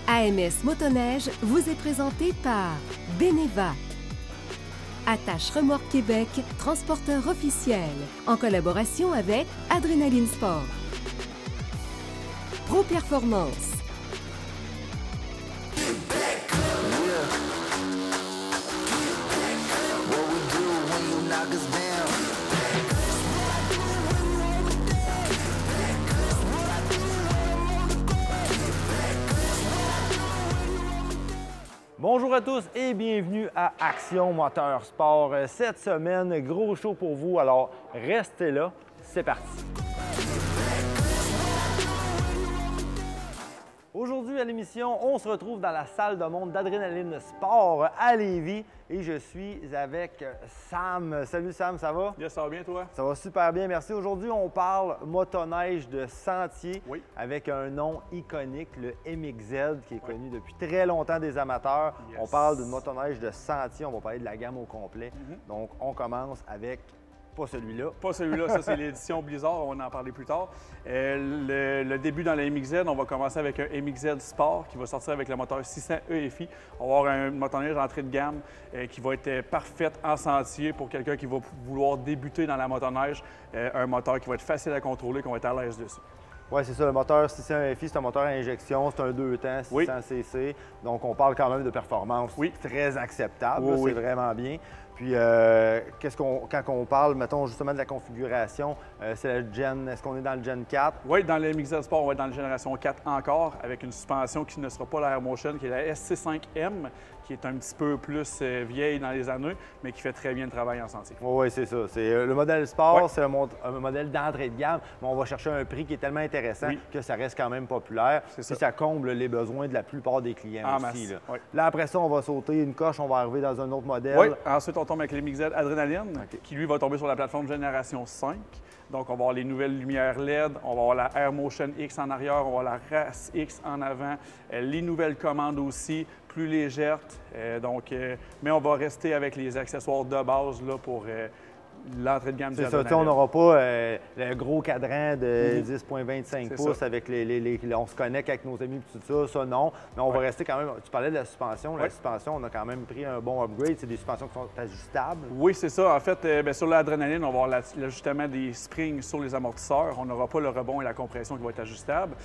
AMS Motoneige vous est présenté par Beneva. Attache Remorque Québec, transporteur officiel, en collaboration avec Adrénaline Sport. Pro Performance. Bonjour à tous et bienvenue à Action Moteur Sport. Cette semaine, gros show pour vous, alors restez là, c'est parti. Aujourd'hui à l'émission, on se retrouve dans la salle de monte d'Adrénaline Sport à Lévis et je suis avec Sam. Salut Sam, ça va? Yes, ça va bien toi? Ça va super bien, merci. Aujourd'hui, on parle motoneige de sentier avec un nom iconique, le MXZ, qui est connu depuis très longtemps des amateurs. Yes. On parle d'une motoneige de sentier, on va parler de la gamme au complet. Donc, on commence avec... Pas celui-là. Pas celui-là, ça c'est l'édition Blizzard, on va en parler plus tard. Le début dans la MXZ, on va commencer avec un MXZ Sport qui va sortir avec le moteur 600 EFI. On va avoir un motoneige d'entrée de gamme qui va être parfaite en sentier pour quelqu'un qui va vouloir débuter dans la motoneige. Un moteur qui va être facile à contrôler, qu'on va être à l'aise dessus. Oui, c'est ça. Le moteur 600 EFI, c'est un moteur à injection, c'est un 2 temps, 600 cc. Donc, on parle quand même de performance très acceptable. C'est vraiment bien. Puis, quand on parle, mettons, justement de la configuration, c'est la Gen... Est-ce qu'on est dans le Gen 4? Oui, dans le MXZ Sport, on va être dans la génération 4 encore, avec une suspension qui ne sera pas la Air Motion, qui est la SC5M, qui est un petit peu plus vieille dans les années, mais qui fait très bien le travail en sentier. Oui, c'est ça. Le modèle Sport, c'est un modèle d'entrée de gamme, mais on va chercher un prix qui est tellement intéressant que ça reste quand même populaire. Puis ça comble les besoins de la plupart des clients aussi. Là, après ça, on va sauter une coche, on va arriver dans un autre modèle. Oui, ensuite, on tombe avec le MXZ Adrénaline, qui lui va tomber sur la plateforme Génération 5. Donc, on va avoir les nouvelles lumières LED, on va avoir la Air Motion X en arrière, on va avoir la Race X en avant, les nouvelles commandes aussi, plus légères. Mais on va rester avec les accessoires de base là, pour l'entrée de gamme du Adrénaline. C'est ça, on n'aura pas le gros cadran de 10,25 pouces avec on se connecte avec nos amis et tout ça, ça non. Mais on va rester quand même, tu parlais de la suspension, la suspension, on a quand même pris un bon upgrade, c'est des suspensions qui sont ajustables. Oui, c'est ça. En fait, sur l'Adrénaline, on va avoir l'ajustement des springs sur les amortisseurs. On n'aura pas le rebond et la compression qui vont être ajustables.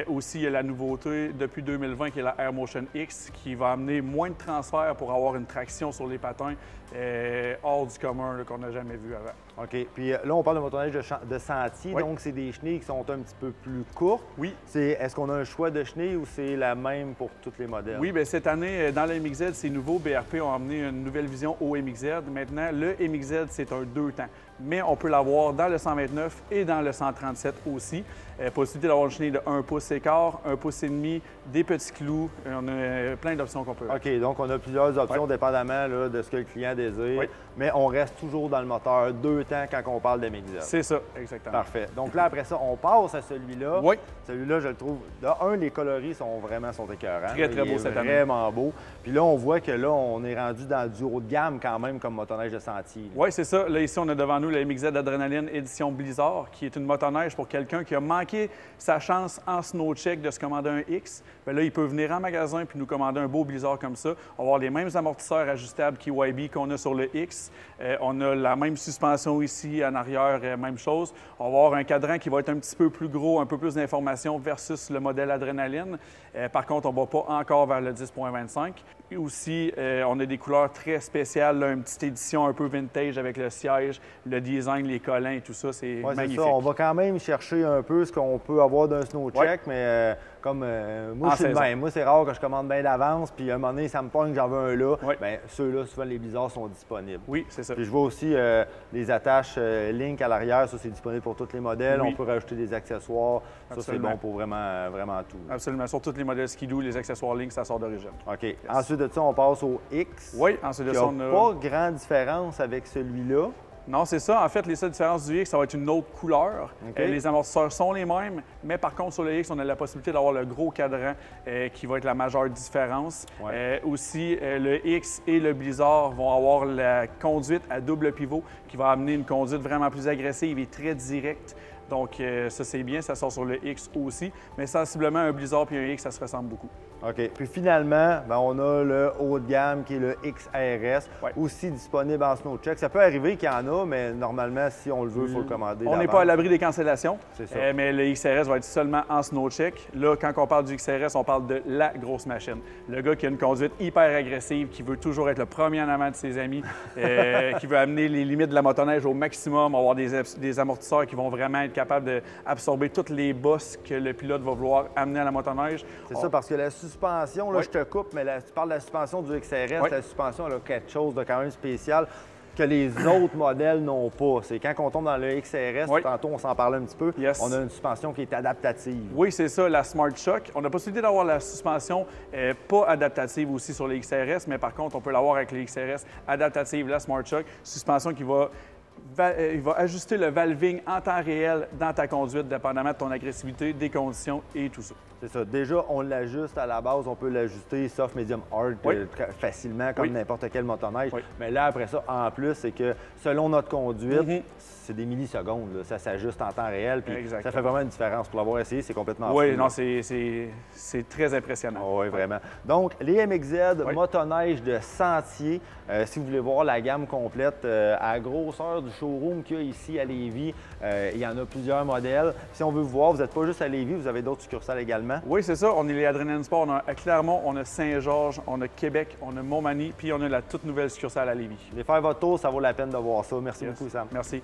Aussi, il y a la nouveauté depuis 2020 qui est la Air Motion X qui va amener moins de transfert pour avoir une traction sur les patins hors du commun qu'on n'a jamais vu avant. OK. Puis là, on parle de motoneige de sentier, donc c'est des chenilles qui sont un petit peu plus courtes. Oui. Est-ce qu'on a un choix de chenilles ou c'est la même pour tous les modèles? Oui, bien cette année, dans le MXZ, ces nouveaux BRP ont amené une nouvelle vision au MXZ. Maintenant, le MXZ, c'est un 2 temps. Mais on peut l'avoir dans le 129 et dans le 137 aussi. Possibilité d'avoir une chenille de 1 pouce et quart, 1 pouce et demi, des petits clous. On a plein d'options qu'on peut avoir. OK, donc on a plusieurs options dépendamment là, de ce que le client désire. Mais on reste toujours dans le moteur 2 temps quand on parle de MXZ. C'est ça, exactement. Parfait. Donc là, après ça, on passe à celui-là. Oui. Celui-là, je le trouve... les coloris sont écœurants. Très, très beau cette année. Vraiment beau. Puis là, on voit que là, on est rendu dans du haut de gamme quand même comme motoneige de sentier. Oui, c'est ça. Là, ici, on a devant nous le MXZ Adrénaline édition Blizzard, qui est une motoneige pour quelqu'un qui a manqué sa chance en snowcheck de se commander un X. Bien là, il peut venir en magasin puis nous commander un beau Blizzard comme ça. On va avoir les mêmes amortisseurs ajustables KYB qu'on a sur le X. On a la même suspension ici, en arrière, même chose. On va avoir un cadran qui va être un petit peu plus gros, un peu plus d'informations versus le modèle Adrénaline. Par contre, on ne va pas encore vers le 10.25. Et aussi, on a des couleurs très spéciales, là, une petite édition un peu vintage avec le siège, le design, les collants et tout ça, c'est magnifique. Ça. On va quand même chercher un peu ce qu'on peut avoir d'un snowcheck, mais comme moi, je suis le même. Moi, c'est rare que je commande bien d'avance, puis à un moment donné, ça me pogne, j'en veux un là. Bien, ceux-là, souvent, les Blizzards sont disponibles. Oui, c'est ça. Puis je vois aussi les attaches Link à l'arrière, ça, c'est disponible pour tous les modèles. On peut rajouter des accessoires. Ça, c'est bon pour vraiment tout. Absolument. Sur tous les modèles Skidoo, les accessoires Link, ça sort d'origine. OK. Yes. Ensuite de ça, on passe au X. Oui, ensuite de ça, on a... pas grande différence avec celui-là. Non, c'est ça. En fait, les seules différences du X, ça va être une autre couleur. Les amortisseurs sont les mêmes, mais par contre, sur le X, on a la possibilité d'avoir le gros cadran qui va être la majeure différence. Aussi, le X et le Blizzard vont avoir la conduite à double pivot qui va amener une conduite vraiment plus agressive et très directe. Donc, ça, c'est bien. Ça sort sur le X aussi. Mais sensiblement, un Blizzard et un X, ça se ressemble beaucoup. OK. Puis finalement, ben, on a le haut de gamme qui est le XRS, aussi disponible en SnowCheck. Ça peut arriver qu'il y en a, mais normalement, si on le veut, il faut le commander. On n'est pas à l'abri des cancellations, c'est ça. Mais le XRS va être seulement en SnowCheck. Là, quand on parle du XRS, on parle de la grosse machine. Le gars qui a une conduite hyper agressive, qui veut toujours être le premier en avant de ses amis, qui veut amener les limites de la motoneige au maximum, avoir des amortisseurs qui vont vraiment être capables d'absorber toutes les bosses que le pilote va vouloir amener à la motoneige. C'est ça, parce que la suspension, là, je te coupe, mais tu parles de la suspension du XRS, la suspension, elle a quelque chose de quand même spécial que les autres modèles n'ont pas. C'est quand on tombe dans le XRS, tantôt on s'en parlait un petit peu, on a une suspension qui est adaptative. Oui, c'est ça, la Smart Shock. On a possibilité d'avoir la suspension pas adaptative aussi sur les XRS, mais par contre, on peut l'avoir avec les XRS adaptative, la Smart Shock, suspension qui va ajuster le valving en temps réel dans ta conduite, dépendamment de ton agressivité, des conditions et tout ça. C'est ça. Déjà, on l'ajuste à la base. On peut l'ajuster soft, medium, hard facilement, comme n'importe quel motoneige. Mais là, après ça, en plus, c'est que selon notre conduite, c'est des millisecondes. Là. Ça s'ajuste en temps réel. Puis ça fait vraiment une différence. Pour l'avoir essayé, c'est complètement fou. Oui, non, c'est très impressionnant. Oui, vraiment. Donc, les MXZ motoneige de sentier. Si vous voulez voir la gamme complète à la grosseur du showroom qu'il y a ici à Lévis, il y en a plusieurs modèles. Si on veut vous voir, vous n'êtes pas juste à Lévis, vous avez d'autres succursales également. Oui, c'est ça. On est les Adrenaline Sport. On a à Clermont, on a Saint-Georges, on a Québec, on a Montmagny, puis on a la toute nouvelle succursale à Lévis. Allez faire votre tour, ça vaut la peine de voir ça. Merci beaucoup, Sam. Merci.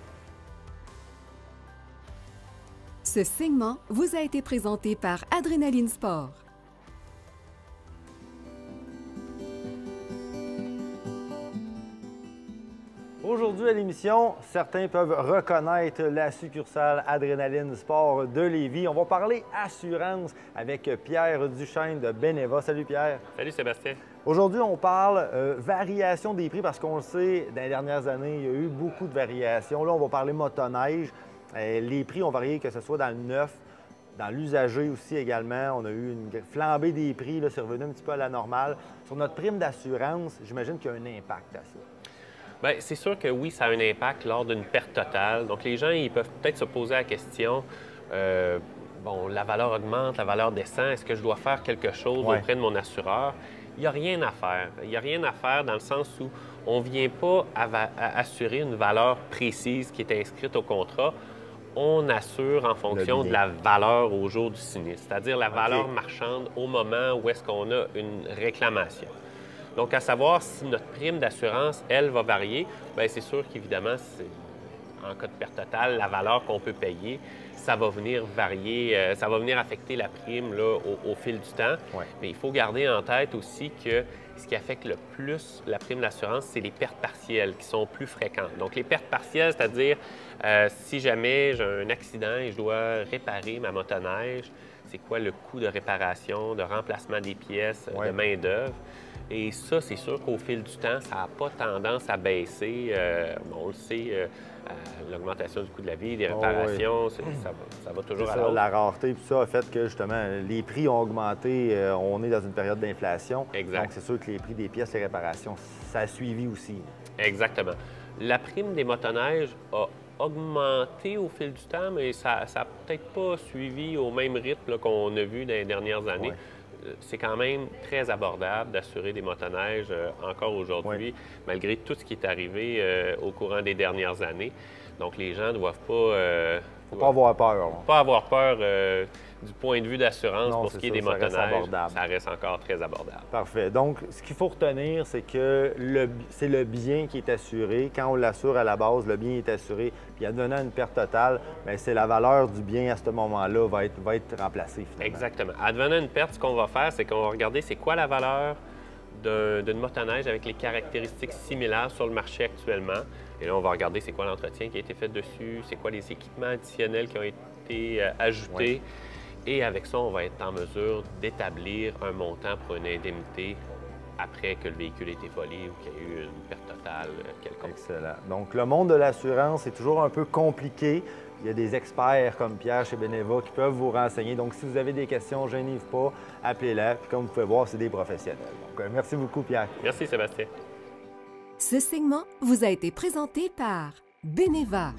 Ce segment vous a été présenté par Adrenaline Sport. Aujourd'hui à l'émission, certains peuvent reconnaître la succursale Adrenaline Sport de Lévis. On va parler assurance avec Pierre Duchesne de Beneva. Salut Pierre. Salut Sébastien. Aujourd'hui, on parle variation des prix parce qu'on le sait, dans les dernières années, il y a eu beaucoup de variations. Là, on va parler motoneige. Les prix ont varié, que ce soit dans le neuf, dans l'usager aussi également. On a eu une flambée des prix, c'est revenu un petit peu à la normale. Sur notre prime d'assurance, j'imagine qu'il y a un impact à ça. Bien, c'est sûr que oui, ça a un impact lors d'une perte totale. Donc, les gens, ils peuvent peut-être se poser la question, bon, la valeur augmente, la valeur descend, est-ce que je dois faire quelque chose auprès de mon assureur? Il n'y a rien à faire. Il n'y a rien à faire dans le sens où on ne vient pas à assurer une valeur précise qui est inscrite au contrat. On assure en fonction de la valeur au jour du sinistre, c'est-à-dire la valeur marchande au moment où est-ce qu'on a une réclamation. Donc, à savoir si notre prime d'assurance, elle, va varier, bien, c'est sûr qu'évidemment, en cas de perte totale, la valeur qu'on peut payer, ça va venir varier, ça va venir affecter la prime là, au fil du temps. Mais il faut garder en tête aussi que ce qui affecte le plus la prime d'assurance, c'est les pertes partielles qui sont plus fréquentes. Donc, les pertes partielles, c'est-à-dire si jamais j'ai un accident et je dois réparer ma motoneige, c'est quoi le coût de réparation, de remplacement des pièces, de main-d'œuvre. Et ça, c'est sûr qu'au fil du temps, ça n'a pas tendance à baisser. On le sait, l'augmentation du coût de la vie, des réparations, ça va toujours à la hausse. La rareté, tout ça a fait que, justement, les prix ont augmenté. On est dans une période d'inflation. Exact. Donc, c'est sûr que les prix des pièces et réparations, ça a suivi aussi. Exactement. La prime des motoneiges a augmenté au fil du temps, mais ça n'a peut-être pas suivi au même rythme qu'on a vu dans les dernières années. C'est quand même très abordable d'assurer des motoneiges encore aujourd'hui, malgré tout ce qui est arrivé au courant des dernières années. Donc, les gens ne doivent pas... faut pas avoir peur. Pas avoir peur du point de vue d'assurance pour ce qui est des motoneiges. Ça reste encore très abordable. Parfait. Donc, ce qu'il faut retenir, c'est que c'est le bien qui est assuré. Quand on l'assure à la base, le bien est assuré. Puis, advenant une perte totale, c'est la valeur du bien à ce moment-là va être remplacée, finalement. Exactement. Advenant une perte, ce qu'on va faire, c'est qu'on va regarder c'est quoi la valeur d'une motoneige avec les caractéristiques similaires sur le marché actuellement. Et là, on va regarder c'est quoi l'entretien qui a été fait dessus, c'est quoi les équipements additionnels qui ont été ajoutés. Et avec ça, on va être en mesure d'établir un montant pour une indemnité après que le véhicule ait été volé ou qu'il y ait eu une perte totale quelconque. Excellent. Donc, le monde de l'assurance est toujours un peu compliqué. Il y a des experts comme Pierre chez Beneva qui peuvent vous renseigner. Donc, si vous avez des questions, gênez-vous pas, appelez-la. Puis, comme vous pouvez voir, c'est des professionnels. Donc, merci beaucoup, Pierre. Merci, Sébastien. Ce segment vous a été présenté par Beneva.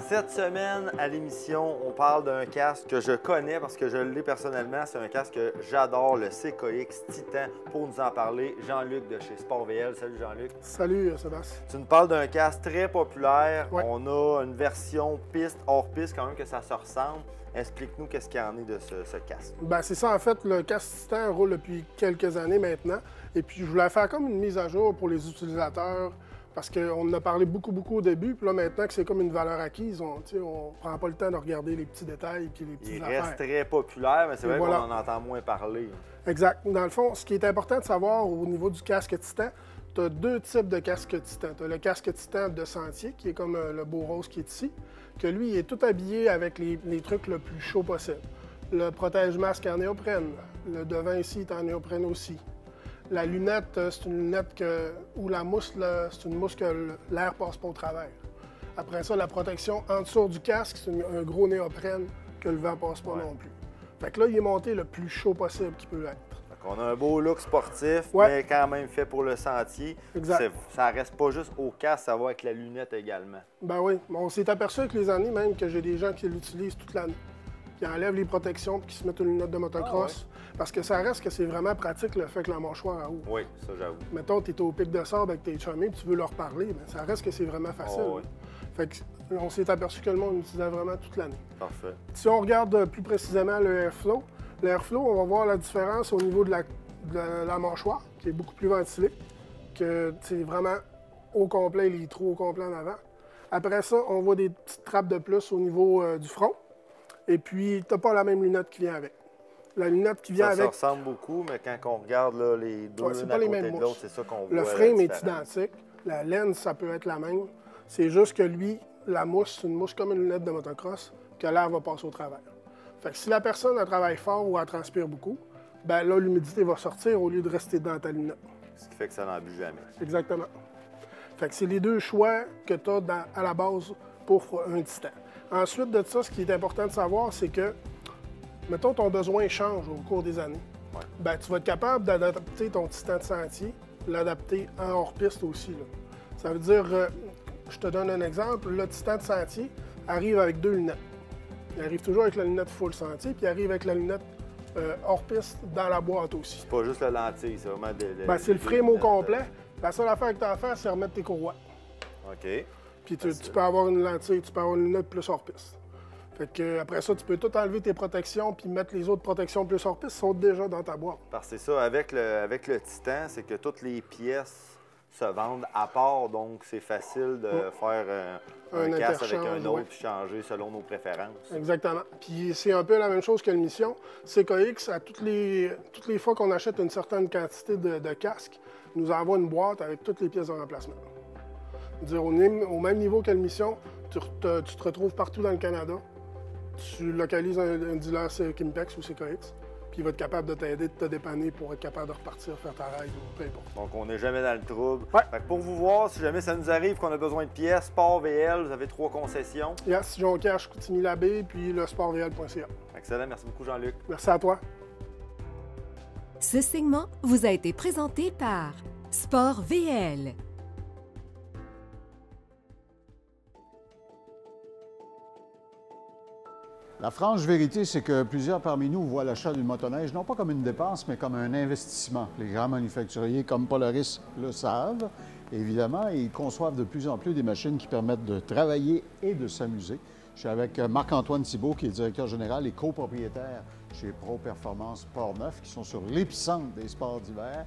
Cette semaine, à l'émission, on parle d'un casque que je connais parce que je l'ai personnellement. C'est un casque que j'adore, le CKX Titan. Pour nous en parler, Jean-Luc de chez Sport VL. Salut Jean-Luc. Salut Sébastien. Tu nous parles d'un casque très populaire. Ouais. On a une version piste, hors piste, quand même que ça se ressemble. Explique-nous qu'est-ce qu'il y en est de ce casque. Ben, c'est ça, en fait, le casque Titan roule depuis quelques années maintenant. Et puis, je voulais faire comme une mise à jour pour les utilisateurs. Parce qu'on en a parlé beaucoup au début, puis là, maintenant que c'est comme une valeur acquise, on ne prend pas le temps de regarder les petits détails et les petites affaires. Il reste très populaire, mais c'est vrai qu'on en entend moins parler. Exact. Dans le fond, ce qui est important de savoir au niveau du casque Titan, tu as deux types de casque Titan. Tu as le casque Titan de sentier, qui est comme le beau rose qui est ici, que lui, il est tout habillé avec les trucs le plus chaud possible. Le protège-masque en néoprène. Le devant ici est en néoprène aussi. La lunette, c'est une lunette où la mousse, c'est une mousse que l'air passe pas au travers. Après ça, la protection en dessous du casque, c'est un gros néoprène que le vent passe pas non plus. Fait que là, il est monté le plus chaud possible qu'il peut être. On a un beau look sportif, mais quand même fait pour le sentier. Exact. Ça reste pas juste au casque, ça va avec la lunette également. Ben oui. On s'est aperçu avec les années même que j'ai des gens qui l'utilisent toute l'année. Qui enlèvent les protections et qui se mettent une lunette de motocross. Parce que ça reste que c'est vraiment pratique le fait que la mâchoire ouvre. Oui, ça j'avoue. Mettons, tu es au pic de sable avec tes chummies et tu veux leur parler, mais ça reste que c'est vraiment facile. Fait que on s'est aperçu que le monde l'utilisait vraiment toute l'année. Parfait. Si on regarde plus précisément le Airflow, on va voir la différence au niveau de la mâchoire, qui est beaucoup plus ventilée, que c'est vraiment au complet, les trous au complet en avant. Après ça, on voit des petites trappes de plus au niveau du front. Et puis, tu n'as pas la même lunette qui vient avec. La lunette qui vient avec... Ça ressemble beaucoup, mais quand on regarde là, les deux l'un à côté de l'autre, c'est ça qu'on voit. Le frame est identique. La laine, ça peut être la même. C'est juste que lui, la mousse, c'est une mousse comme une lunette de motocross, que l'air va passer au travers. Fait que si la personne elle travaille fort ou elle transpire beaucoup, ben là, l'humidité va sortir au lieu de rester dans ta lunette. Ce qui fait que ça n'en bue jamais. Exactement. Fait que c'est les deux choix que tu as à la base pour un Titan. Ensuite de ça, ce qui est important de savoir, c'est que, mettons, ton besoin change au cours des années. Ben, tu vas être capable d'adapter ton Titan de sentier, l'adapter en hors-piste aussi. Là. Ça veut dire, je te donne un exemple, le Titan de sentier arrive avec deux lunettes. Il arrive toujours avec la lunette full sentier, puis il arrive avec la lunette hors-piste dans la boîte aussi. C'est pas juste la lentille, c'est vraiment c'est le frame au complet. La seule affaire que tu as à faire, c'est remettre tes courroies. OK. Puis tu peux avoir une lentille, tu peux avoir une lunette plus hors-piste. Fait que après ça, tu peux tout enlever tes protections puis mettre les autres protections plus hors-piste, sont déjà dans ta boîte. Parce que c'est ça, avec le Titan, c'est que toutes les pièces se vendent à part, donc c'est facile de faire un casque avec un autre puis changer selon nos préférences. Exactement. Puis c'est un peu la même chose que le Mission. CKX, à toutes les fois qu'on achète une certaine quantité de casques, nous envoie une boîte avec toutes les pièces de remplacement. Dire, au même niveau que le Mission, tu te retrouves partout dans le Canada. Tu localises un dealer Kimpex ou CKX, puis il va être capable de t'aider, de te dépanner pour être capable de repartir, faire ta règle ou peu importe. Donc, on n'est jamais dans le trouble. Fait que pour vous voir, si jamais ça nous arrive qu'on a besoin de pièces, Sport VL, vous avez 3 concessions. Yes, Jonquière, Chicoutimi-Labbé, puis le sportvl.ca. Excellent, merci beaucoup Jean-Luc. Merci à toi. Ce segment vous a été présenté par Sport VL. La franche vérité, c'est que plusieurs parmi nous voient l'achat d'une motoneige non pas comme une dépense, mais comme un investissement. Les grands manufacturiers comme Polaris le savent. Évidemment, ils conçoivent de plus en plus des machines qui permettent de travailler et de s'amuser. Je suis avec Marc-Antoine Thibault, qui est directeur général et copropriétaire chez Pro Performance Portneuf, qui sont sur l'épicentre des sports d'hiver.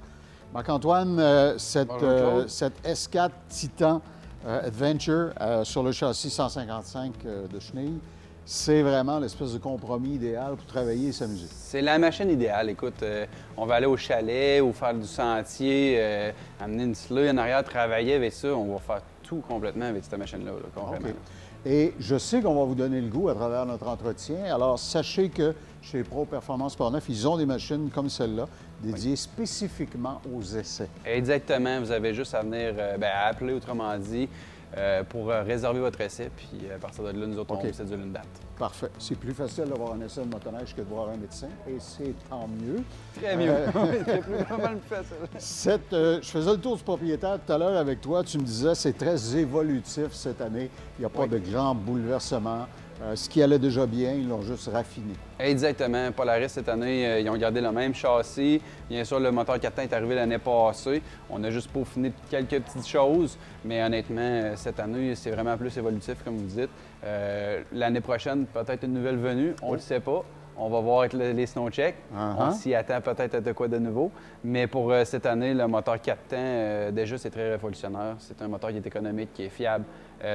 Marc-Antoine, cette S4 Titan Adventure sur le châssis 155 de chenilles, c'est vraiment l'espèce de compromis idéal pour travailler et s'amuser. C'est la machine idéale. Écoute, on va aller au chalet ou faire du sentier, amener une sleue en arrière, travailler avec ça. On va faire tout complètement avec cette machine-là, complètement. Okay. Et je sais qu'on va vous donner le goût à travers notre entretien. Alors, sachez que chez Pro Performance Portneuf, ils ont des machines comme celle-là, dédiées spécifiquement aux essais. Exactement. Vous avez juste à venir appeler, autrement dit. pour réserver votre essai. Puis à partir de là, nous autres, on cédule une date. Parfait. C'est plus facile d'avoir un essai de motoneige que de voir un médecin, et c'est tant mieux. Très mieux. C'est pas mal plus facile. Je faisais le tour du propriétaire tout à l'heure avec toi. Tu me disais que c'est très évolutif cette année. Il n'y a pas de grands bouleversements. Ce qui allait déjà bien, ils l'ont juste raffiné. Exactement. Polaris, cette année, ils ont gardé le même châssis. Bien sûr, le moteur 4 temps est arrivé l'année passée. On a juste peaufiné quelques petites choses. Mais honnêtement, cette année, c'est vraiment plus évolutif, comme vous dites. L'année prochaine, peut-être une nouvelle venue. On ne le sait pas. On va voir avec les SnowCheck. On s'y attend peut-être à de quoi de nouveau. Mais pour cette année, le moteur 4 temps, déjà, c'est très révolutionnaire. C'est un moteur qui est économique, qui est fiable.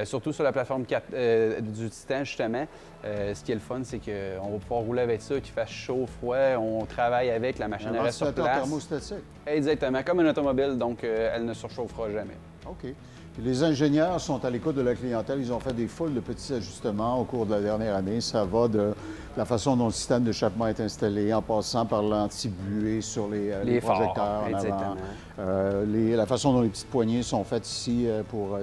Surtout sur la plateforme du Titan, justement. Ce qui est le fun, c'est qu'on va pouvoir rouler avec ça, qu'il fasse chaud, froid. On travaille avec, la machine reste sur place. Thermostatique. Exactement, comme une automobile, donc elle ne surchauffera jamais. OK. Puis les ingénieurs sont à l'écoute de la clientèle. Ils ont fait des foules de petits ajustements au cours de la dernière année. Ça va de la façon dont le système d'échappement est installé, en passant par l'anti-buée sur les projecteurs en avant. La façon dont les petites poignées sont faites ici pour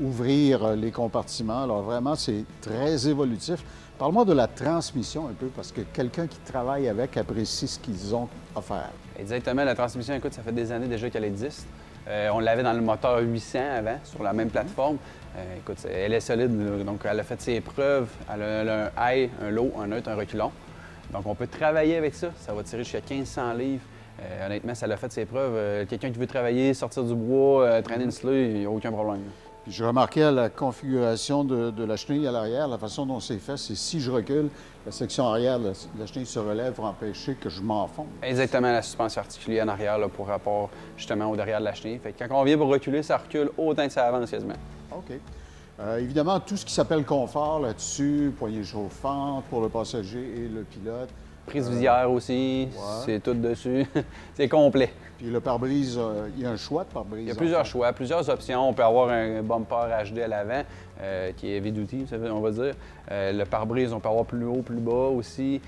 ouvrir les compartiments. Alors vraiment, c'est très évolutif. Parle-moi de la transmission un peu, parce que quelqu'un qui travaille avec apprécie ce qu'ils ont à faire. Exactement. La transmission, écoute, ça fait des années déjà qu'elle existe. On l'avait dans le moteur 800 avant, sur la même plateforme. Écoute, elle est solide, donc elle a fait ses preuves. Elle a un high, un low, un neutre, un reculon. Donc on peut travailler avec ça. Ça va tirer jusqu'à 1500 livres. Honnêtement, ça a fait ses preuves. Quelqu'un qui veut travailler, sortir du bois, traîner une slue, il n'y a aucun problème. Puis je remarquais à la configuration de la chenille à l'arrière, la façon dont c'est fait, c'est si je recule, la section arrière de la chenille se relève pour empêcher que je m'enfonce. Exactement, la suspension articulée en arrière là, pour rapport justement au derrière de la chenille. Fait que quand on vient pour reculer, ça recule autant que ça avance quasiment. OK. Évidemment, tout ce qui s'appelle confort là-dessus, poignée chauffante pour le passager et le pilote. Prise visière aussi, c'est tout dessus. C'est complet. Puis le pare-brise, il y a un choix de pare-brise? Il y a plusieurs choix, plusieurs options. On peut avoir un bumper HD à l'avant, qui est heavy duty, on va dire. Le pare-brise, on peut avoir plus haut, plus bas aussi.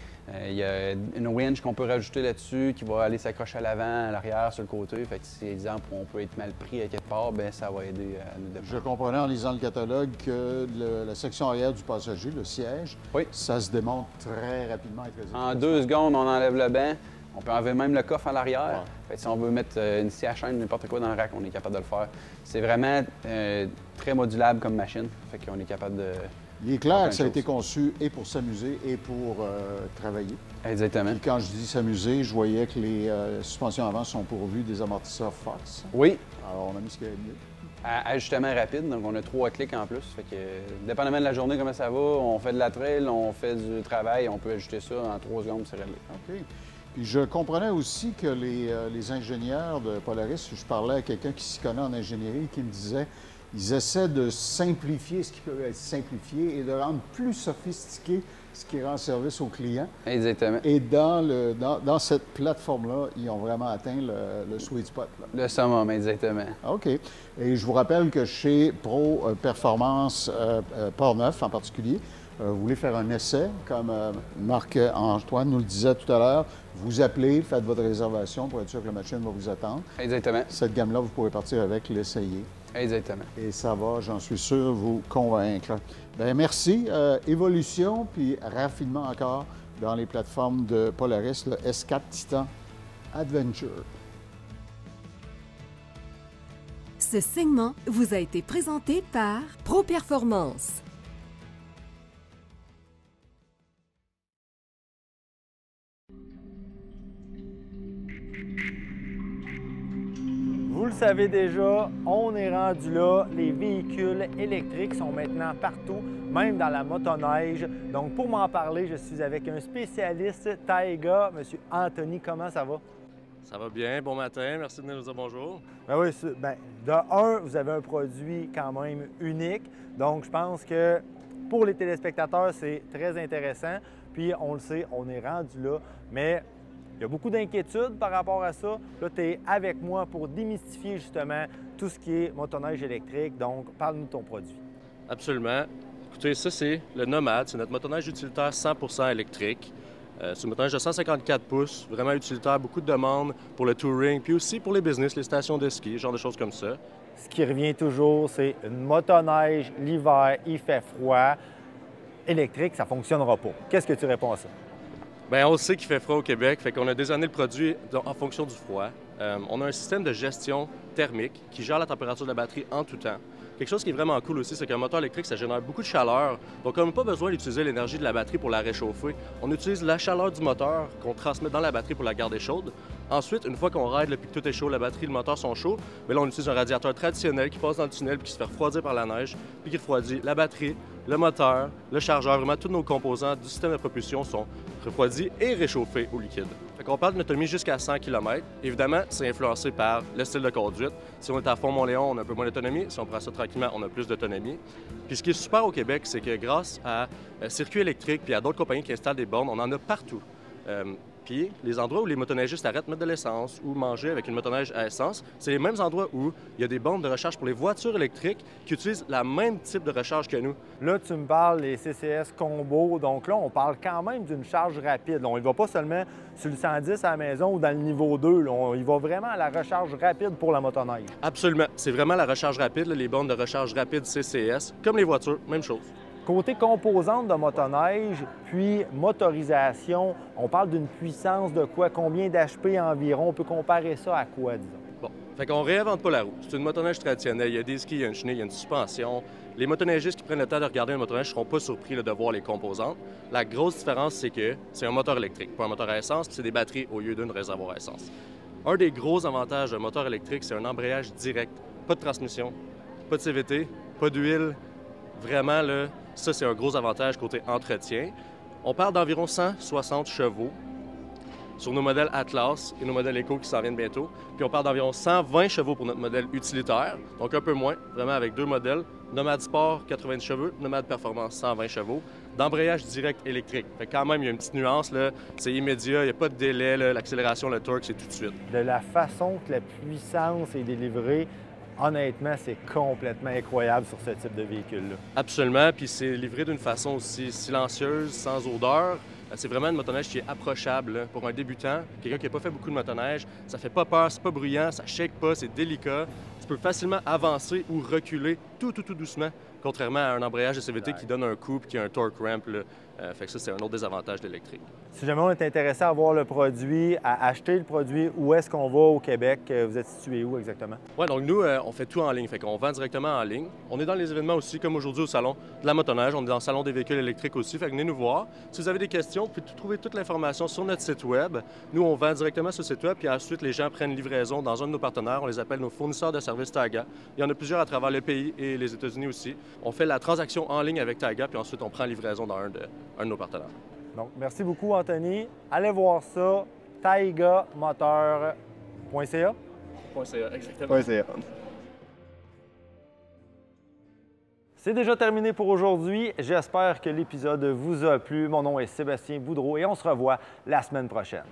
Il y a une winch qu'on peut rajouter là-dessus qui va aller s'accrocher à l'avant, à l'arrière, sur le côté. Fait que si, exemple, on peut être mal pris à quelque part, bien, ça va aider à nous défendre. Je comprenais en lisant le catalogue que la section arrière du passager, le siège, ça se démonte très rapidement. En 2 secondes, on enlève le banc. On peut enlever même le coffre à l'arrière. Fait que si on veut mettre une scie à chaîne, n'importe quoi dans le rack, on est capable de le faire. C'est vraiment très modulable comme machine. Fait qu'on est capable de... Il est clair que ça a été conçu et pour s'amuser et pour travailler. Exactement. Puis quand je dis s'amuser, je voyais que les suspensions avant sont pourvues des amortisseurs Fox. Oui. Alors, on a mis ce qu'il y a de mieux. Ajustement rapide, donc on a 3 clics en plus. Fait que, dépendamment de la journée, comment ça va, on fait de la trail, on fait du travail, on peut ajuster ça en 3 secondes, c'est réglé. OK. Puis je comprenais aussi que les ingénieurs de Polaris, je parlais à quelqu'un qui s'y connaît en ingénierie, qui me disait ils essaient de simplifier ce qui peut être simplifié et de rendre plus sophistiqué ce qui rend service aux clients. Exactement. Et dans cette plateforme-là, ils ont vraiment atteint le sweet spot. Là. Le summum, exactement. OK. Et je vous rappelle que chez Pro Performance Portneuf en particulier, vous voulez faire un essai, comme Marc-Antoine nous le disait tout à l'heure, vous appelez, faites votre réservation pour être sûr que la machine va vous attendre. Exactement. Cette gamme-là, vous pourrez partir avec, l'essayer. Exactement. Et ça va, j'en suis sûr, vous convaincre. Bien, merci. Évolution, puis raffinement encore dans les plateformes de Polaris, le S4 Titan Adventure. Ce segment vous a été présenté par Pro Performance. Vous le savez déjà, on est rendu là. Les véhicules électriques sont maintenant partout, même dans la motoneige. Donc, pour m'en parler, je suis avec un spécialiste Taiga, M. Anthony. Comment ça va? Ça va bien. Bon matin. Merci de nous dire bonjour. Ben oui, de un, vous avez un produit quand même unique. Donc, je pense que pour les téléspectateurs, c'est très intéressant. Puis, on le sait, on est rendu là. Mais il y a beaucoup d'inquiétudes par rapport à ça. Là, tu es avec moi pour démystifier justement tout ce qui est motoneige électrique. Donc, parle-nous de ton produit. Absolument. Écoutez, ça, c'est le Nomad. C'est notre motoneige utilitaire 100% électrique. C'est une motoneige de 154 pouces, vraiment utilitaire, beaucoup de demandes pour le touring, puis aussi pour les business, les stations de ski, ce genre de choses comme ça. Ce qui revient toujours, c'est une motoneige, l'hiver, il fait froid, électrique, ça ne fonctionnera pas. Qu'est-ce que tu réponds à ça? Bien, on sait qu'il fait froid au Québec, fait qu'on a désigné le produit en fonction du froid. On a un système de gestion thermique qui gère la température de la batterie en tout temps. Quelque chose qui est vraiment cool aussi, c'est qu'un moteur électrique, ça génère beaucoup de chaleur. Donc, on n'a pas besoin d'utiliser l'énergie de la batterie pour la réchauffer. On utilise la chaleur du moteur qu'on transmet dans la batterie pour la garder chaude. Ensuite, une fois qu'on ride et que tout est chaud, la batterie et le moteur sont chauds, bien là, on utilise un radiateur traditionnel qui passe dans le tunnel puis qui se fait refroidir par la neige, puis qui refroidit la batterie, le moteur, le chargeur. Vraiment, tous nos composants du système de propulsion sont refroidis et réchauffés au liquide. Fait qu'on parle d'une autonomie jusqu'à 100 km. Évidemment, c'est influencé par le style de conduite. Si on est à Fond-Mont-Léon, on a un peu moins d'autonomie. Si on prend ça tranquillement, on a plus d'autonomie. Puis ce qui est super au Québec, c'est que grâce à Circuit électrique puis à d'autres compagnies qui installent des bornes, on en a partout. Puis les endroits où les motoneigistes arrêtent de mettre de l'essence ou manger avec une motoneige à essence, c'est les mêmes endroits où il y a des bornes de recharge pour les voitures électriques qui utilisent le même type de recharge que nous. Là, tu me parles des CCS combo, donc là, on parle quand même d'une charge rapide. Là, on ne va pas seulement sur le 110 à la maison ou dans le niveau 2. Là, on y va vraiment à la recharge rapide pour la motoneige. Absolument. C'est vraiment la recharge rapide, là, les bornes de recharge rapide CCS, comme les voitures, même chose. Côté composante de motoneige, puis motorisation, on parle d'une puissance de quoi? Combien d'HP environ? On peut comparer ça à quoi, disons? Bon, fait qu'on réinvente pas la roue. C'est une motoneige traditionnelle. Il y a des skis, il y a une chenille, il y a une suspension. Les motoneigistes qui prennent le temps de regarder une motoneige ne seront pas surpris là, de voir les composantes. La grosse différence, c'est que c'est un moteur électrique, pas un moteur à essence, puis c'est des batteries au lieu d'une réservoir à essence. Un des gros avantages d'un moteur électrique, c'est un embrayage direct. Pas de transmission, pas de CVT, pas d'huile. Vraiment, là, ça, c'est un gros avantage côté entretien. On parle d'environ 160 chevaux sur nos modèles Atlas et nos modèles Eco qui s'en viennent bientôt. Puis on parle d'environ 120 chevaux pour notre modèle utilitaire, donc un peu moins, vraiment avec deux modèles. Nomade Sport, 90 chevaux, Nomade Performance, 120 chevaux. D'embrayage direct électrique. Fait que quand même, il y a une petite nuance, là. C'est immédiat, il n'y a pas de délai, l'accélération, le torque, c'est tout de suite. De la façon que la puissance est délivrée, honnêtement, c'est complètement incroyable sur ce type de véhicule-là. Absolument, puis c'est livré d'une façon aussi silencieuse, sans odeur. C'est vraiment une motoneige qui est approchable là, pour un débutant, quelqu'un qui n'a pas fait beaucoup de motoneige. Ça fait pas peur, c'est pas bruyant, ça shake pas, c'est délicat. Tu peux facilement avancer ou reculer tout doucement, contrairement à un embrayage de CVT qui donne un coup et qui a un torque ramp. Là. Fait que ça, c'est un autre désavantage de l'électrique. Si jamais on est intéressé à voir le produit, à acheter le produit, où est-ce qu'on va au Québec? Vous êtes situé où exactement? Oui, donc nous, on fait tout en ligne. Fait qu'on vend directement en ligne. On est dans les événements aussi, comme aujourd'hui au Salon de la motoneige. On est dans le Salon des véhicules électriques aussi. Fait que venez nous voir. Si vous avez des questions, vous pouvez trouver toute l'information sur notre site Web. Nous, on vend directement sur le site Web, puis ensuite, les gens prennent livraison dans un de nos partenaires. On les appelle nos fournisseurs de services Taiga. Il y en a plusieurs à travers le pays et les États-Unis aussi. On fait la transaction en ligne avec Taiga, puis ensuite, on prend livraison dans un de nos partenaires. Donc, merci beaucoup, Anthony. Allez voir ça, taigamoteur.ca. .ca, exactement. .ca. C'est déjà terminé pour aujourd'hui. J'espère que l'épisode vous a plu. Mon nom est Sébastien Boudreau et on se revoit la semaine prochaine.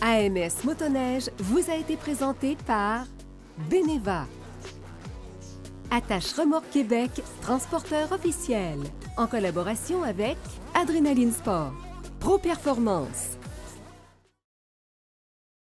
AMS Motoneige vous a été présenté par Beneva. Attache Remorque Québec, transporteur officiel, en collaboration avec Adrénaline Sport, Pro Performance,